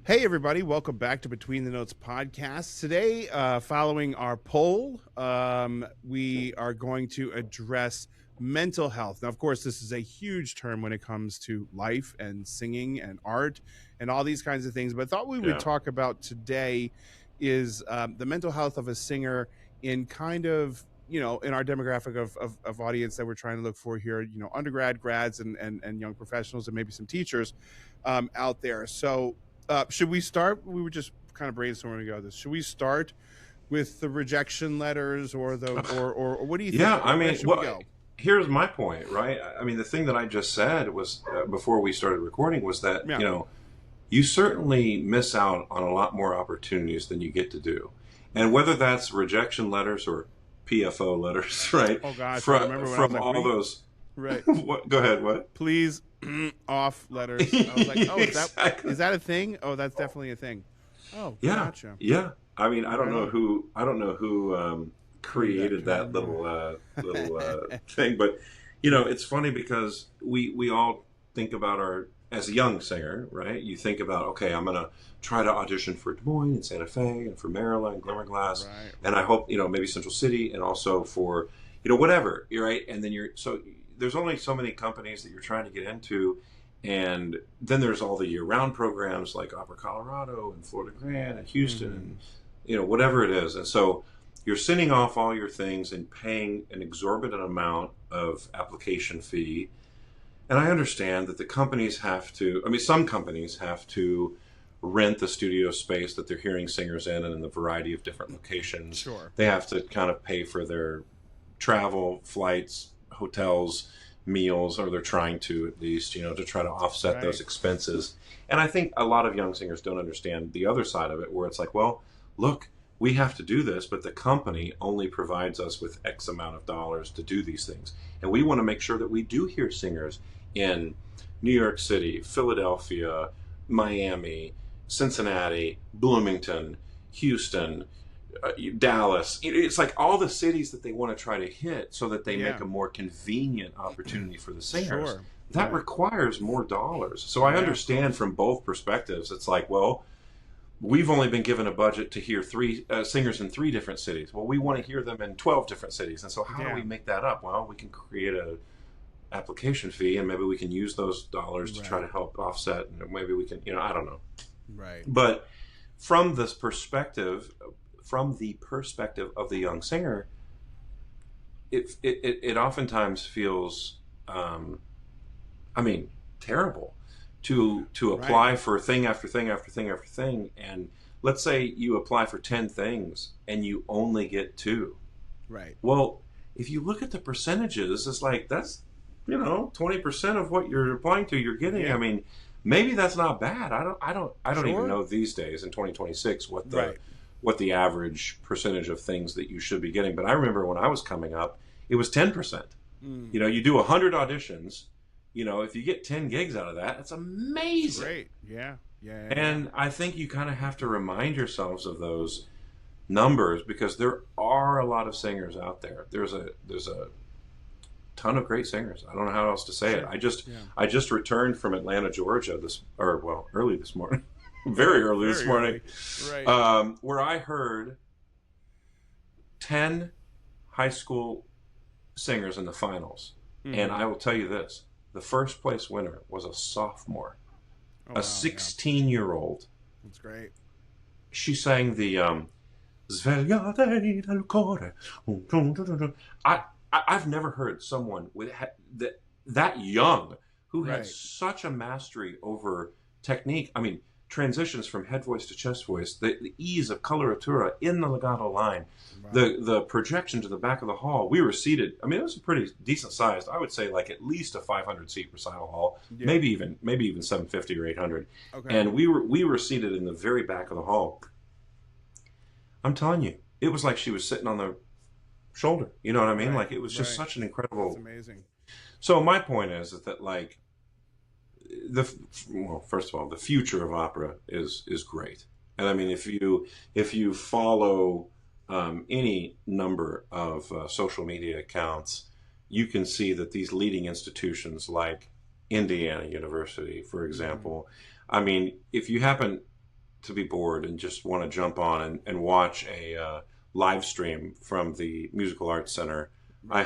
Hey, everybody. Welcome back to Between the Notes podcast. Today, following our poll, we are going to address mental health. Now, of course, this is a huge term when it comes to life and singing and art and all these kinds of things. But I thought we would Yeah. talk about today is the mental health of a singer in kind of, in our demographic of audience that we're trying to look for here, undergrad, grads, and young professionals, and maybe some teachers out there. So, should we start? We were just kind of brainstorming about this. Should we start with the rejection letters or what do you Yeah, think? I Where mean, should we go? here's my point, right? I mean, the thing that I just said was before we started recording was that, Yeah. you certainly miss out on a lot more opportunities than you get to do. And whether that's rejection letters or PFO letters, right? Oh gosh, I From, remember when I from was like, all those. right. What, go ahead, what? Please off letters. I was like, oh, Exactly. is that a thing? Oh, that's definitely a thing. Oh, Yeah, gotcha. yeah. I mean, I don't know Right on. who created that term. little thing, but it's funny because we all think about our as a young singer, right? You think about, okay, I'm gonna try to audition for Des Moines and Santa Fe and for Maryland, Glimmerglass, Right. and I hope maybe Central City, and also for whatever, right? And then there's only so many companies that you're trying to get into. And then there's all the year-round programs like Opera Colorado and Florida Grant and Houston and whatever it is. And so you're sending off all your things and paying an exorbitant amount of application fee. And I understand that the companies have to, I mean, some companies have to rent the studio space that they're hearing singers in and in the variety of different locations. Sure. They have to kind of pay for their travel, flights, hotels, meals, or they're trying to at least, to try to offset Right. those expenses. And I think a lot of young singers don't understand the other side of it, where it's like, well, look, we have to do this, but the company only provides us with X amount of dollars to do these things. And we want to make sure that we do hear singers in New York City, Philadelphia, Miami, Cincinnati, Bloomington, Houston, Dallas. It's like all the cities that they want to try to hit so that they make a more convenient opportunity for the singers. Sure. That requires more dollars. So I understand from both perspectives. It's like, well, we've only been given a budget to hear three singers in 3 different cities. Well, we want to hear them in 12 different cities. And so how do we make that up? Well, we can create a application fee, and maybe we can use those dollars to try to help offset, and maybe we can, I don't know. Right. But from the perspective of the young singer, it oftentimes feels, terrible to apply for thing after thing after thing after thing. And let's say you apply for 10 things and you only get 2. Right. Well, if you look at the percentages, it's like that's 20% of what you're applying to, you're getting. Yeah. I mean, maybe that's not bad. I don't Sure. even know these days in 2026 what the average percentage of things that you should be getting. But I remember when I was coming up, it was 10%. You do 100 auditions. If you get 10 gigs out of that, that's amazing. Great. Yeah. And I think you kind of have to remind yourselves of those numbers, because there are a lot of singers out there. There's a ton of great singers. I don't know how else to say it. I just returned from Atlanta, Georgia early this morning. Very early this morning. Right. Where I heard 10 high school singers in the finals. And I will tell you this, the first place winner was a sophomore, a 16-year-old. That's great. She sang the Svegliate del cuore. I've never heard someone with that young who had such a mastery over technique. I mean, transitions from head voice to chest voice, the ease of coloratura in the legato line, the projection to the back of the hall. We were seated. I mean, it was a pretty decent sized. I would say like at least a 500 seat recital hall, maybe even 750 or 800. Okay. And we were seated in the very back of the hall. I'm telling you, it was like she was sitting on the shoulder. You know what I mean? Like it was just such an incredible. That's amazing. So my point is that like first of all, the future of opera is great, and I mean if you follow any number of social media accounts, you can see that these leading institutions like Indiana University, for example, I mean, if you happen to be bored and just want to jump on and watch a live stream from the Musical Arts Center, I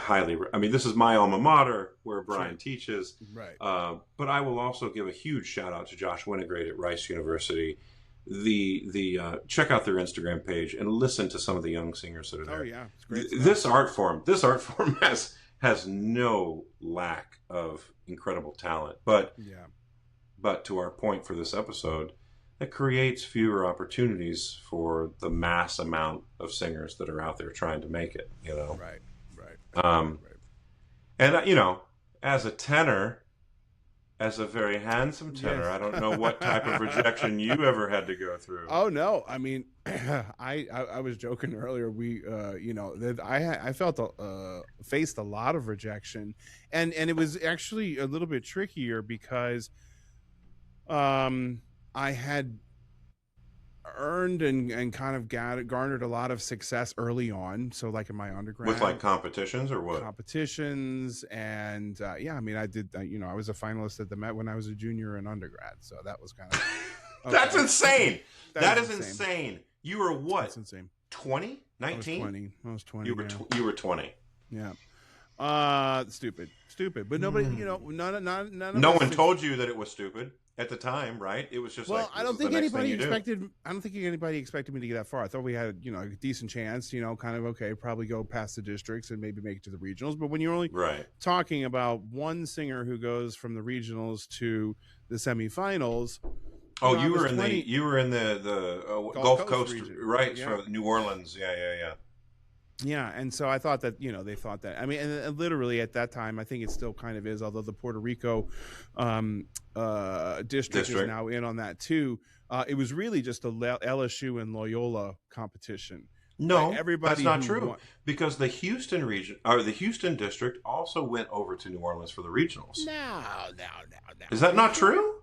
I mean, this is my alma mater where Brian teaches, Right. but I will also give a huge shout out to Josh Winograde at Rice University. Check out their Instagram page and listen to some of the young singers that are there. Oh yeah, it's great stuff. This art form has no lack of incredible talent, but to our point for this episode, it creates fewer opportunities for the mass amount of singers that are out there trying to make it. Right. And as a tenor, as a very handsome tenor, I don't know what type of rejection you ever had to go through. Oh no, I mean, I was joking earlier. We, that I felt faced a lot of rejection, and it was actually a little bit trickier because, I had earned and kind of garnered a lot of success early on. So like in my undergrad, with like competitions or what? Competitions, and I mean, I did. I was a finalist at the Met when I was a junior in undergrad. So that was kind of okay. That's insane. That is insane. You were what? That's insane. 20? 19? I was 20. You were 20. Yeah. Stupid. But nobody, none no one told you that it was stupid at the time, right? It was just I don't think anybody expected me to get that far. I thought we had, a decent chance, kind of, okay, probably go past the districts and maybe make it to the regionals. But when you're only talking about one singer who goes from the regionals to the semifinals. Oh, you were in the Gulf Coast region. Right? Yeah. From New Orleans. Yeah. Yeah, and so I thought that, they thought that. I mean, and literally at that time, I think it still kind of is, although the Puerto Rico district is now in on that too. It was really just a LSU and Loyola competition. No, everybody that's not true. Because the Houston region, or the Houston district, also went over to New Orleans for the regionals. No. Is that not true?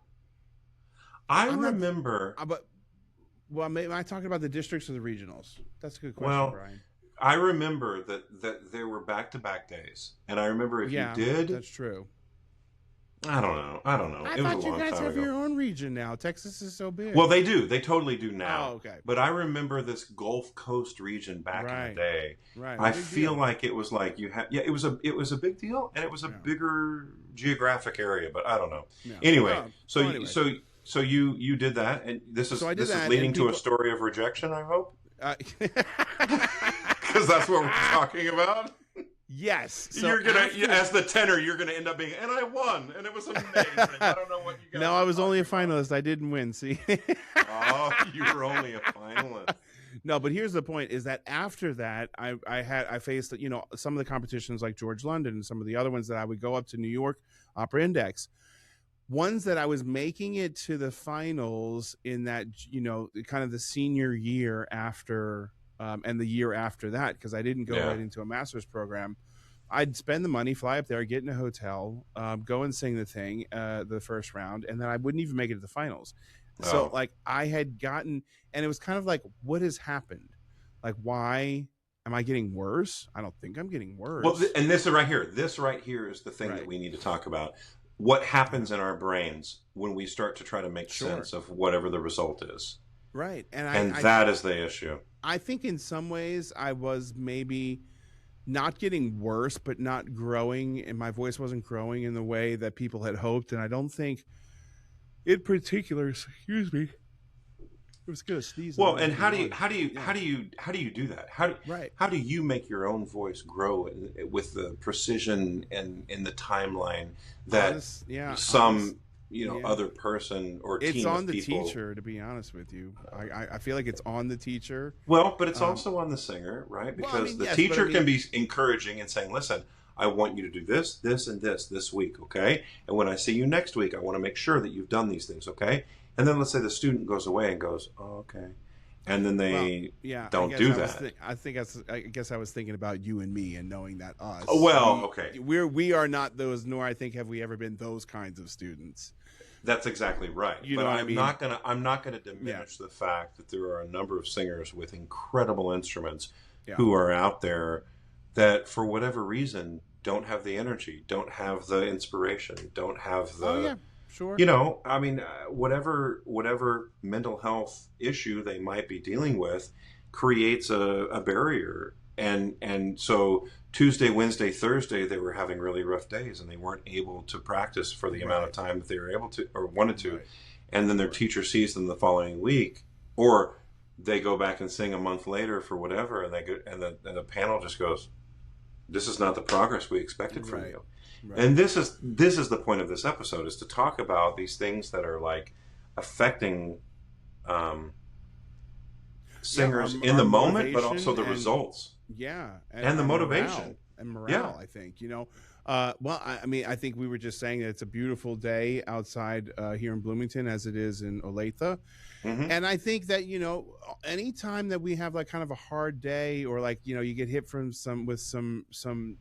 I remember. Am I talking about the districts or the regionals? That's a good question, Brian. I remember that there were back-to-back days, and I remember if you did, that's true. I don't know. I thought you guys have your own region now. Texas is so big. Well, they do. They totally do now. Oh, okay. But I remember this Gulf Coast region back in the day. Right. I feel like it was like you had. Yeah, it was a big deal, and it was a bigger geographic area. But I don't know. Yeah. Anyway, so you did that, and this is leading to a story of rejection, I hope. Because that's what we're talking about. Yes. So you're gonna, as the tenor, you're gonna end up being, and I won, and it was amazing. I don't know what you guys. No, I was only a finalist. I didn't win. See. Oh, you were only a finalist. No, but here's the point: is that after that, I faced some of the competitions like George London and some of the other ones that I would go up to New York Opera Index. Ones that I was making it to the finals in that, kind of the senior year after, and the year after that, because I didn't go right into a master's program. I'd spend the money, fly up there, get in a hotel, go and sing the thing, the first round, and then I wouldn't even make it to the finals. Oh. So like I had gotten, and it was kind of like, what has happened? Like, why am I getting worse? I don't think I'm getting worse. Well, and this right here is the thing that we need to talk about. What happens in our brains when we start to try to make sense of whatever the result is. Right. And that is the issue. I think in some ways I was maybe not getting worse, but not growing, and my voice wasn't growing in the way that people had hoped. And I don't think in particular, excuse me, it was good. Well, and how do you do that? How do you make your own voice grow with the precision and in the timeline that other person or team of people? It's on the teacher, to be honest with you. I feel like it's on the teacher. Well, but it's also on the singer, right? Because the teacher can be encouraging and saying, "Listen, I want you to do this, this, and this week, okay? And when I see you next week, I want to make sure that you've done these things, okay?" And then let's say the student goes away and goes, "Oh, okay," and then they don't do that. I guess I was thinking about you and me and knowing that us. Okay. We are not those, nor I think have we ever been those kinds of students. That's exactly right. But I'm not gonna diminish the fact that there are a number of singers with incredible instruments who are out there that, for whatever reason, don't have the energy, don't have the inspiration, don't have the Sure. You know, I mean, whatever mental health issue they might be dealing with creates a barrier. And so Tuesday, Wednesday, Thursday, they were having really rough days and they weren't able to practice for the amount of Right. time that they were able to or wanted to. Right. And then their Right. teacher sees them the following week, or they go back and sing a month later for whatever, and the panel just goes, "This is not the progress we expected from Right. you." Right. And this is the point of this episode, is to talk about these things that are like affecting um, Yeah, singers in our the moment, but also motivation the and results yeah, and and the our motivation. Yeah. morale, I think, well, I mean, I think we were just saying that it's a beautiful day outside here in Bloomington as it is in Olathe. Hmm. And I think that, anytime that we have like kind of a hard day, or like, you get hit from some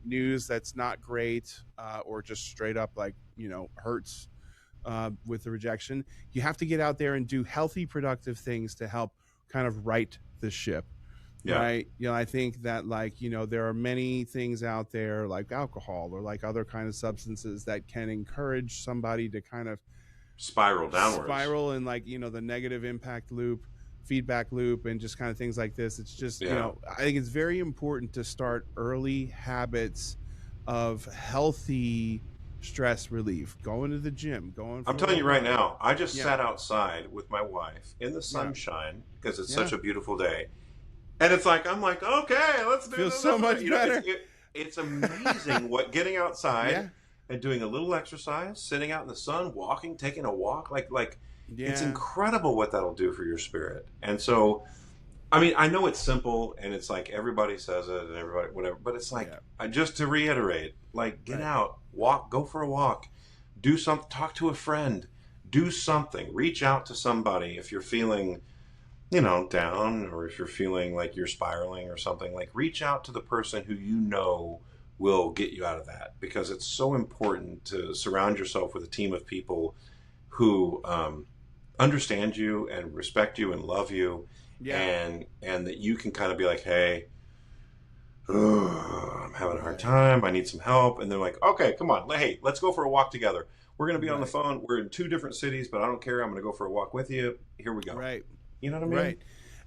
news that's not great, or just straight up like, hurts with the rejection, you have to get out there and do healthy, productive things to help kind of right the ship. Yeah. Right. I think that, like, there are many things out there like alcohol or like other kind of substances that can encourage somebody to kind of Spiral downwards. spiral in, like, the negative impact loop, feedback loop, and just kind of things like this. It's just, Yeah. I think it's very important to start early habits of healthy stress relief, going to the gym, going I'm for telling a you right run. now, I just Yeah. sat outside with my wife in the Yeah. sunshine because it's Yeah. such a beautiful day. And it's like, I'm like, okay, let's do Feels this. so much better. It's amazing what getting outside Yeah. and doing a little exercise, sitting out in the sun, walking, taking a walk, like it's Yeah. incredible what that'll do for your spirit. And so, I mean, I know it's simple and it's like everybody says it and everybody, whatever, but it's like, Yeah. just to reiterate, like, get Right. out, walk, go for a walk, do something, talk to a friend, do something, reach out to somebody if you're feeling, down, or if you're feeling like you're spiraling or something, like reach out to the person who will get you out of that, because it's so important to surround yourself with a team of people who understand you and respect you and love you, Yeah. and that you can kind of be like, hey, I'm having a hard Right. time, I need some help, and they're like, okay, come on, hey, let's go for a walk together. We're going to be on the Right. phone. We're in 2 different cities, but I don't care. I'm going to go for a walk with you. Here we go. Right. You know what I mean? Right.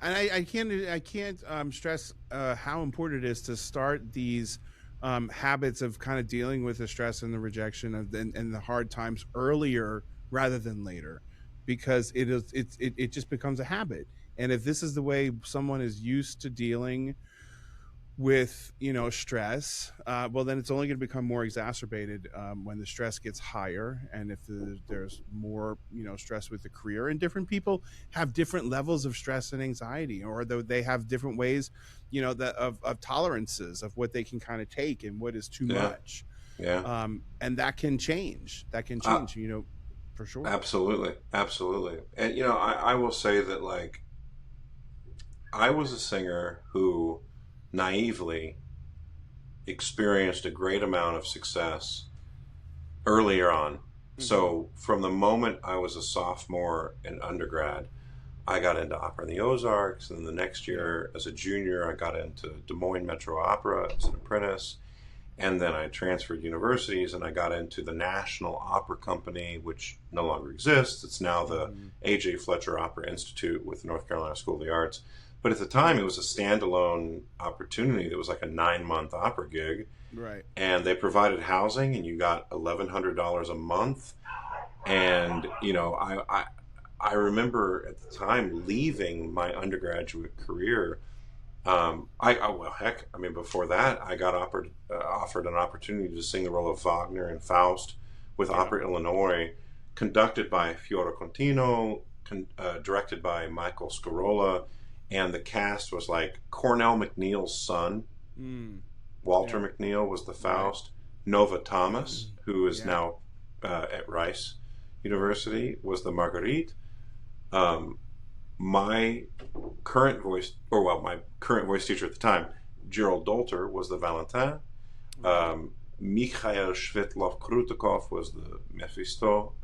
And I can't stress how important it is to start these habits of kind of dealing with the stress and the rejection and the hard times earlier rather than later, because it just becomes a habit. And if this is the way someone is used to dealing with, stress, well, then it's only going to become more exacerbated when the stress gets higher, and if there's more, stress with the career. And different people have different levels of stress and anxiety, or they have different ways, that of tolerances of what they can kind of take and what is too Yeah. much. Yeah. And that can change, for sure. Absolutely. Absolutely. And, I will say that, like, I was a singer who naively experienced a great amount of success earlier on. So from the moment I was a sophomore in undergrad, I got into opera in the Ozarks, and then the next year as a junior I got into Des Moines Metro Opera as an apprentice, and then I transferred universities and I got into the National Opera Company, which no longer exists. It's now the A.J. Fletcher Opera Institute with North Carolina School of the Arts. But at the time, it was a standalone opportunity. That was like a 9-month opera gig. Right. And they provided housing, and you got $1,100 a month. And, I remember at the time leaving my undergraduate career. Before that, I got offered an opportunity to sing the role of Wagner in Faust with Yeah. Opera Illinois, conducted by Fiora Contino, directed by Michael Scarola, and the cast was like Cornell McNeil's son, Walter Yeah. McNeil was the Faust, Nova Thomas, who is Yeah. now at Rice University, was the Marguerite. My my current voice teacher at the time, Gerald Dolter, was the Valentin. Mikhail Shvetlov-Krutikov was the Mephisto.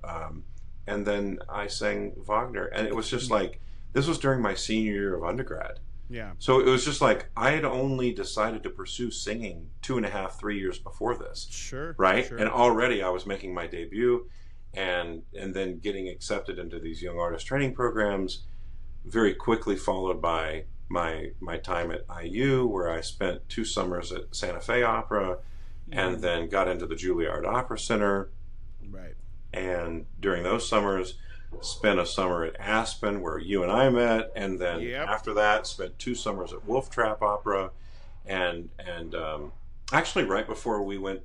And then I sang Wagner. And it was just like, this was during my senior year of undergrad. Yeah. So it was just like, I had only decided to pursue singing 2.5, 3 years before this. Sure. Right? Sure. And already I was making my debut. and then getting accepted into these young artist training programs, very quickly followed by my time at IU, where I spent 2 summers at Santa Fe Opera, and then got into the Juilliard Opera Center. Right. And during those summers, spent a summer at Aspen, where you and I met, and then after that, spent 2 summers at Wolf Trap Opera, and actually right before we met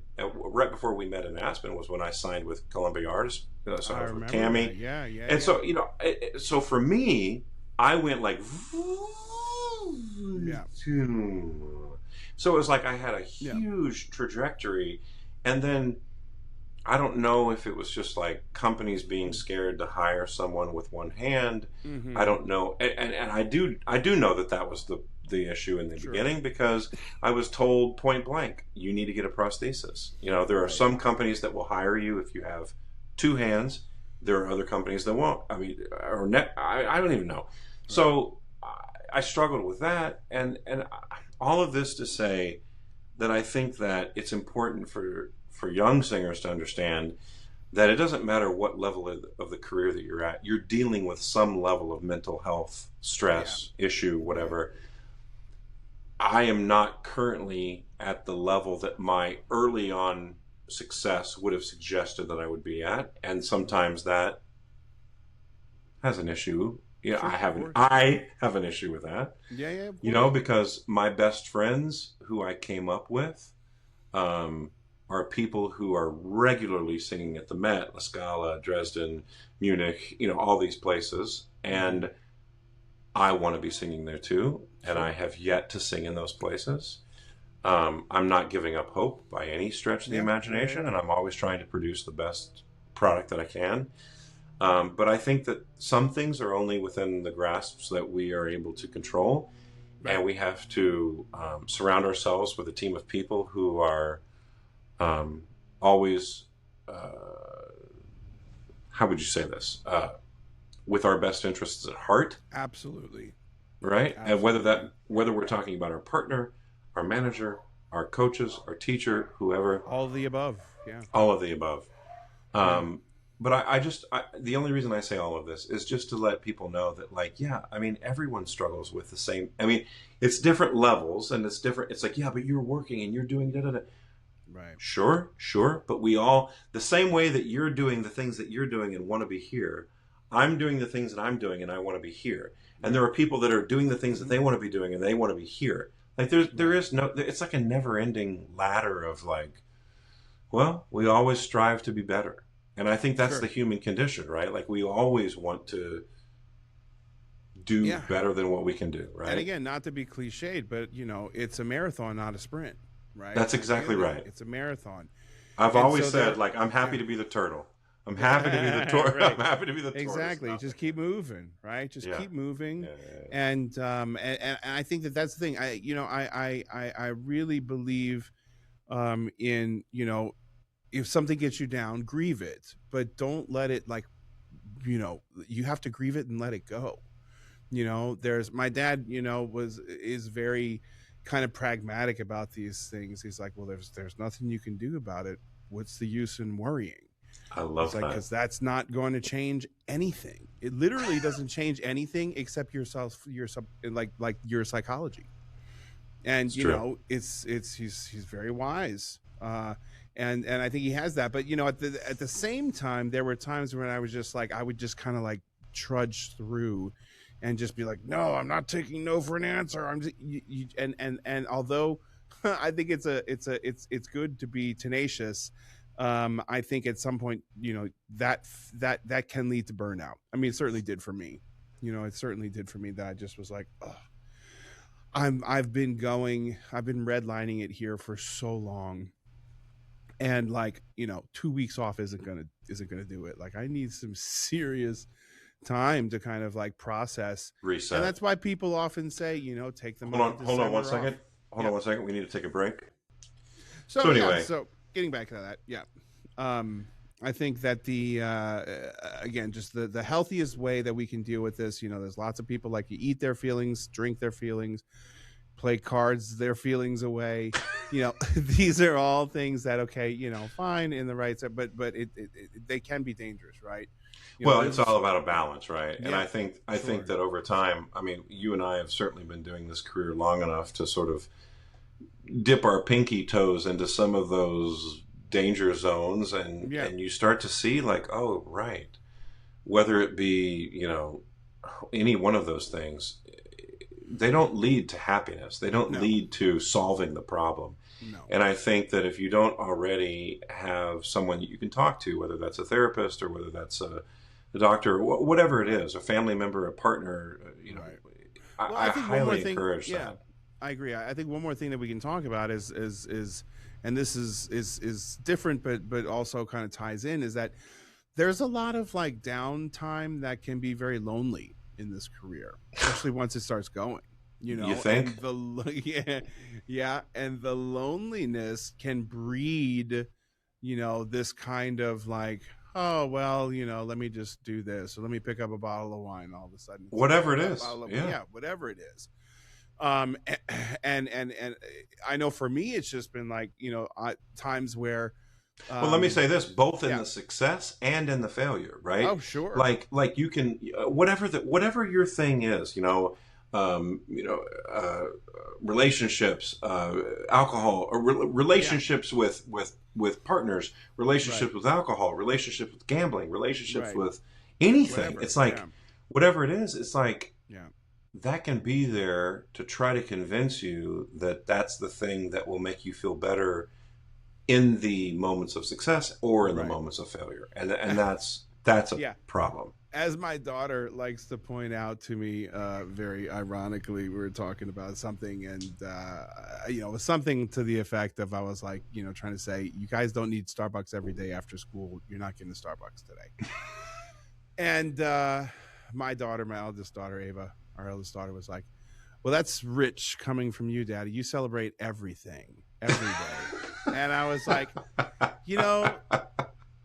in Aspen was when I signed with Columbia Artists. So I was with Tammy. That. Yeah. And so so for me, I went like, so it was like I had a huge trajectory, and then I don't know if it was just like companies being scared to hire someone with one hand. I don't know, and I do know that was the issue in the beginning, because I was told point blank, you need to get a prosthesis. There are some companies that will hire you if you have 2 hands. There are other companies that won't. I mean, I don't even know. So I struggled with that, and all of this to say that I think that it's important for young singers to understand that it doesn't matter what level of the career that you're at, you're dealing with some level of mental health, stress, issue, whatever. I am not currently at the level that my early on success would have suggested that I would be at, and sometimes that has an issue. I have an issue with that. Because my best friends who I came up with are people who are regularly singing at the Met, La Scala, Dresden, Munich, all these places, and I want to be singing there too, and I have yet to sing in those places. I'm not giving up hope by any stretch of the imagination, and I'm always trying to produce the best product that I can. But I think that some things are only within the grasps that we are able to control, and we have to surround ourselves with a team of people who are always, how would you say this? With our best interests at heart. Absolutely. Right? Absolutely. And whether we're talking about our partner, our manager, our coaches, our teacher, whoever. All of the above. Yeah. All of the above. But I the only reason I say all of this is just to let people know that, like, everyone struggles with the same. It's different levels, and it's different. It's like, but you're working and you're doing da-da-da. Right. Sure. But we all, the same way that you're doing the things that you're doing and want to be here, I'm doing the things that I'm doing and I want to be here. And there are people that are doing the things that they want to be doing and they want to be here. Like there is no, it's like a never ending ladder of like, well, we always strive to be better. And I think that's the human condition, right? Like we always want to do better than what we can do, right? And again, not to be cliched, but it's a marathon, not a sprint, right? That's exactly right. It's a marathon. I've always said, like, I'm happy to be the turtle. I'm happy to be the tortoise. I'm happy to be the tortoise. Exactly. Just keep moving, right? Just keep moving. And I think that's the thing. I really believe in, if something gets you down, grieve it, but don't let it you have to grieve it and let it go. There's my dad, is very kind of pragmatic about these things. He's like, well, there's nothing you can do about it. What's the use in worrying? I love that. Because that's not going to change anything. It literally doesn't change anything except yourself, your psychology. And he's very wise. And I think he has that. But at the same time, there were times when I was just like, I would just kind of like trudge through and just be like, no, I'm not taking no for an answer. I'm just, and although I think it's good to be tenacious, I think at some point, that can lead to burnout. I mean, it certainly did for me. It certainly did for me, that I just was like, oh, I've been redlining it here for so long. And 2 weeks off isn't gonna do it. Like I need some serious time to kind of like process, reset. And that's why people often say, take them. Hold on 1 second. Hold on 1 second. We need to take a break. So anyway, so getting back to that, I think that the again, just the healthiest way that we can deal with this. There's lots of people like you eat their feelings, drink their feelings, play cards their feelings away. these are all things that, okay, fine in the right side, but they can be dangerous, right? Well, it's There's all about a balance, right? And yeah, I think sure, that over time, I mean, you and I have certainly been doing this career long enough to sort of dip our pinky toes into some of those danger zones, yeah, and you start to see like, oh, right, whether it be, any one of those things, they don't lead to happiness. They don't no, lead to solving the problem. no, And I think that if you don't already have someone that you can talk to, whether that's a therapist or whether that's a doctor, whatever it is, a family member, a partner, right. Well, I I think one more highly thing. encourage Yeah, that. I agree. I think one more thing that we can talk about is, and this is different, but also kind of ties in, is that there's a lot of like downtime that can be very lonely in this career, especially once it starts going. You And think? yeah, yeah, and the loneliness can breed, this kind of like, oh well, let me just do this, or let me pick up a bottle of wine. All of a sudden, it's like, Whatever oh, it that is. bottle of, Yeah. yeah, whatever it is. And I know for me, it's just been like, times where, Well, let me um, say this: both in yeah, the success and in the failure, right? oh sure, Like you can whatever your thing is, um, you know, uh, relationships, alcohol, or yeah, relationships with partners, right, relationships with alcohol, relationships with gambling, relationships right, with anything. whatever, It's yeah, like whatever it is, it's like yeah, that can be there to try to convince you that that's the thing that will make you feel better in the moments of success or in the right. moments of failure, and that's a Yeah, problem. as my daughter likes to point out to me, very ironically, we were talking about something, and it was something to the effect of, I was like, trying to say, you guys don't need Starbucks every day after school. You're not getting Starbucks today. And my daughter, my eldest daughter, Ava, our eldest daughter, was like, well, that's rich coming from you, Daddy. You celebrate everything every day. And I was like, you know,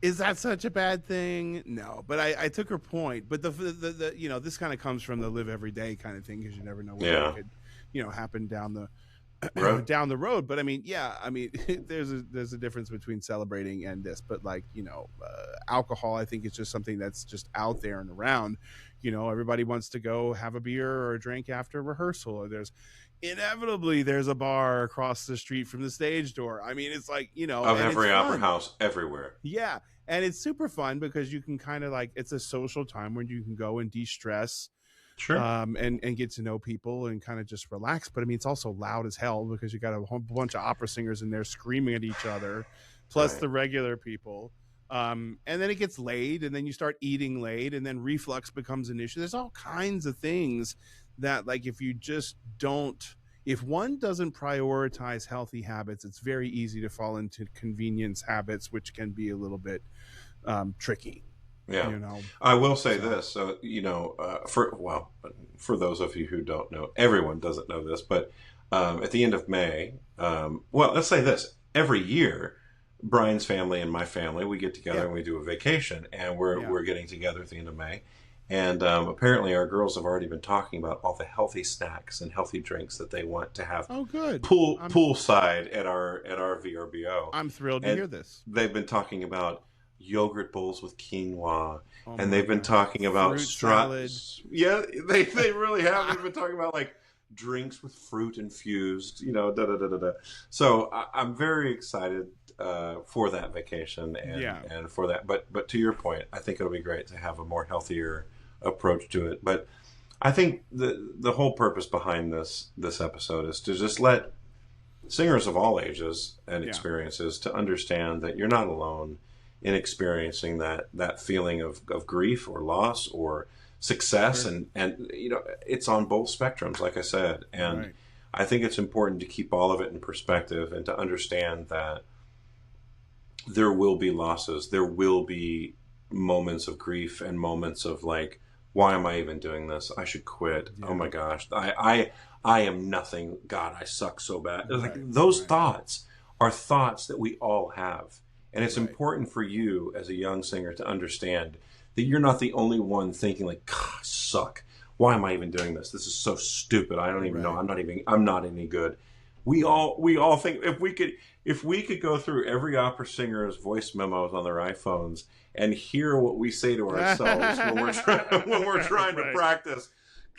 is that such a bad thing? No, but I took her point. But the this kind of comes from the live every day kind of thing, because you never know what Yeah, could, happen down the road. down the road. But I mean, yeah, I mean, there's a difference between celebrating and this. But like, alcohol, I think it's just something that's just out there and around. Everybody wants to go have a beer or a drink after rehearsal, or there's a bar across the street from the stage door. I mean, it's like, Of and it's every opera fun. house everywhere. Yeah. And it's super fun because you can kind of like, it's a social time where you can go and de-stress, Sure. and get to know people and kind of just relax. But I mean, it's also loud as hell because you got a whole bunch of opera singers in there screaming at each other, plus Right. the regular people. And then it gets late, and then you start eating late, and then reflux becomes an issue. There's all kinds of things that, like, if one doesn't prioritize healthy habits, it's very easy to fall into convenience habits, which can be a little bit tricky, Yeah. you know. I will say So this. So, for those of you who don't know, everyone doesn't know this, but at the end of May, well, let's say this: every year, Brian's family and my family, we get together yeah, and we do a vacation, and we're yeah. we're getting together at the end of May. And apparently, our girls have already been talking about all the healthy snacks and healthy drinks that they want to have Oh, good. I'm poolside at our VRBO, I'm thrilled to and hear this. they've been talking about yogurt bowls with quinoa, Oh and my they've been gosh, talking about fruit salad. yeah, they really have. They've been talking about like drinks with fruit infused, da da da da da. So I'm very excited for that vacation Yeah, and for that. But to your point, I think it'll be great to have a more healthier approach to it. But I think the whole purpose behind this episode is to just let singers of all ages and yeah, experiences to understand that you're not alone in experiencing that feeling of grief or loss or success, sure, and it's on both spectrums, like I said. And right, I think it's important to keep all of it in perspective and to understand that there will be losses, there will be moments of grief and moments of like, why am I even doing this? I should quit. Oh yeah, my gosh, I am nothing. God, I suck so bad. It's like right, those right, thoughts are thoughts that we all have. And it's right, important for you as a young singer to understand that you're not the only one thinking like, God, I suck. Why am I even doing this? This is so stupid. I don't even know. right, I'm not any good. We all think if we could go through every opera singer's voice memos on their iPhones and hear what we say to ourselves when we're trying to Right. practice.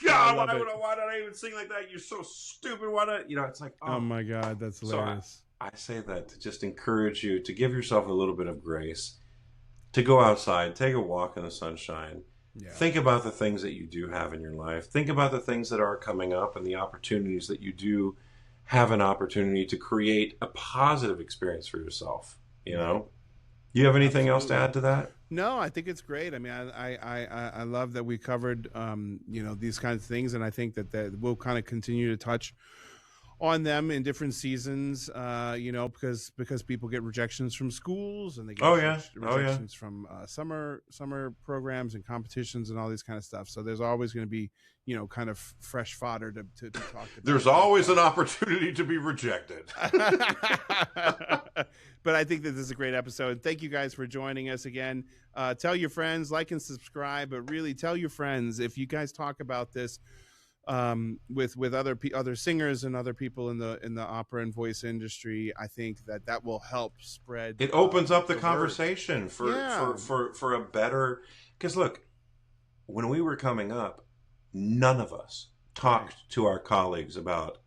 God, why did I even sing like that? You're so stupid. Why not? It's like, Oh my God, that's hilarious. So I say that to just encourage you to give yourself a little bit of grace, to go outside, take a walk in the sunshine. Yeah. Think about the things that you do have in your life. Think about the things that are coming up and the opportunities that you do have an opportunity to create a positive experience for yourself. Do you have anything else to add to that? No, I think it's great. I mean, I love that we covered, these kinds of things, and I think that we'll kind of continue to touch on them in different seasons, because people get rejections from schools and they get rejections from summer programs and competitions and all these kind of stuff. So there's always going to be, kind of fresh fodder to talk about. There's always an opportunity to be rejected. But I think that this is a great episode. Thank you guys for joining us again. Tell your friends, like and subscribe, but really tell your friends if you guys talk about this with other singers and other people in the opera and voice industry. I think that will help spread. It opens up the conversation for a better. Because look, when we were coming up, none of us talked to our colleagues about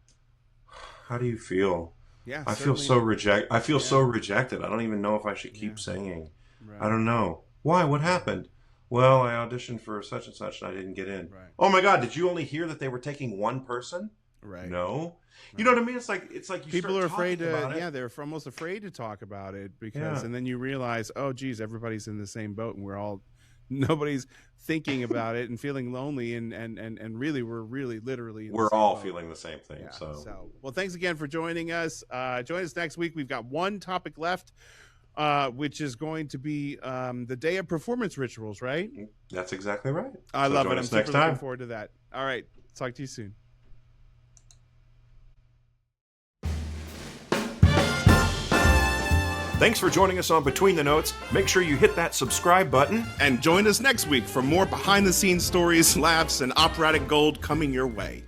how do you feel. Yeah, I feel so rejected. I don't even know if I should keep singing. Right. I don't know why. What happened? Well, I auditioned for such and such and I didn't get in. Right. Oh my God! Did you only hear that they were taking one person? Right. No. Right. You know what I mean? It's like you people are afraid to. Yeah, they're almost afraid to talk about it because, and then you realize, oh, geez, everybody's in the same boat, and nobody's thinking about it and feeling lonely, and really, we're really literally we're all feeling the same thing. Yeah. So, well, thanks again for joining us. Join us next week. We've got one topic left. Which is going to be the day of performance rituals, right? That's exactly right. I love it. I'm super looking forward to that. All right. Talk to you soon. Thanks for joining us on Between the Notes. Make sure you hit that subscribe button. And join us next week for more behind-the-scenes stories, laughs, and operatic gold coming your way.